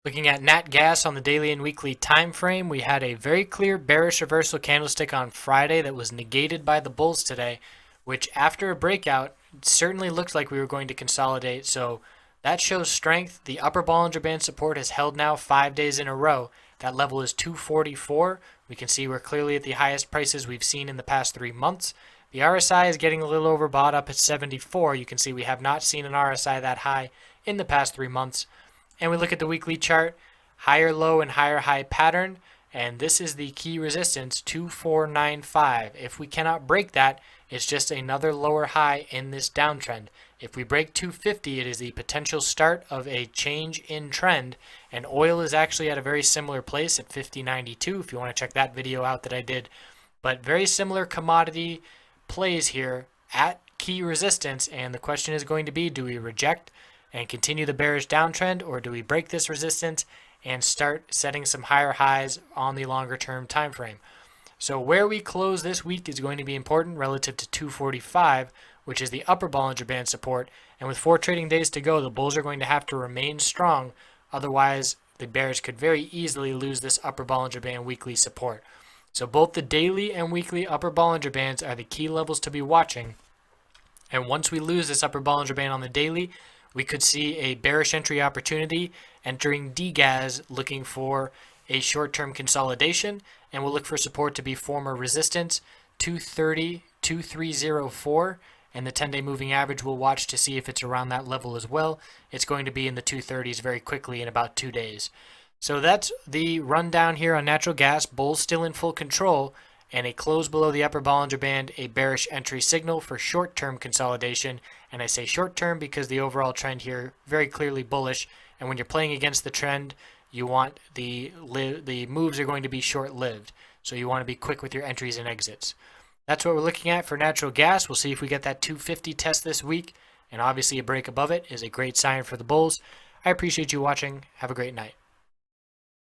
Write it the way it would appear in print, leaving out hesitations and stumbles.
Looking at NATGAS on the daily and weekly time frame, we had a very clear bearish reversal candlestick on Friday that was negated by the bulls today, which after a breakout certainly looked like we were going to consolidate. So that shows strength. The upper Bollinger Band support has held now 5 days in a row. That level is 244. We can see we're clearly at the highest prices we've seen in the past 3 months. The RSI is getting a little overbought up at 74. You can see we have not seen an RSI that high in the past 3 months. And we look at the weekly chart, higher low and higher high pattern, and this is the key resistance, 2495. If we cannot break that, it's just another lower high in this downtrend. If we break 250, it is the potential start of a change in trend, and oil is actually at a very similar place at 50.92 if you want to check that video out that I did. But very similar commodity plays here at key resistance, and the question is going to be, do we reject and continue the bearish downtrend, or do we break this resistance and start setting some higher highs on the longer term time frame? So where we close this week is going to be important relative to 245, which is the upper Bollinger Band support. And with 4 trading days to go, the bulls are going to have to remain strong. Otherwise, the bears could very easily lose this upper Bollinger Band weekly support. So both the daily and weekly upper Bollinger Bands are the key levels to be watching. And once we lose this upper Bollinger Band on the daily, we could see a bearish entry opportunity entering DGAS looking for a short-term consolidation, and we'll look for support to be former resistance 230, 2304, and the 10-day moving average we'll watch to see if it's around that level as well. It's going to be in the 230s very quickly in about 2 days. So that's the rundown here on natural gas. Bulls still in full control, and a close below the upper Bollinger Band, a bearish entry signal for short-term consolidation. And I say short-term because the overall trend here very clearly bullish. And when you're playing against the trend, you want the moves are going to be short-lived. So you want to be quick with your entries and exits. That's what we're looking at for natural gas. We'll see if we get that 250 test this week. And obviously a break above it is a great sign for the bulls. I appreciate you watching. Have a great night.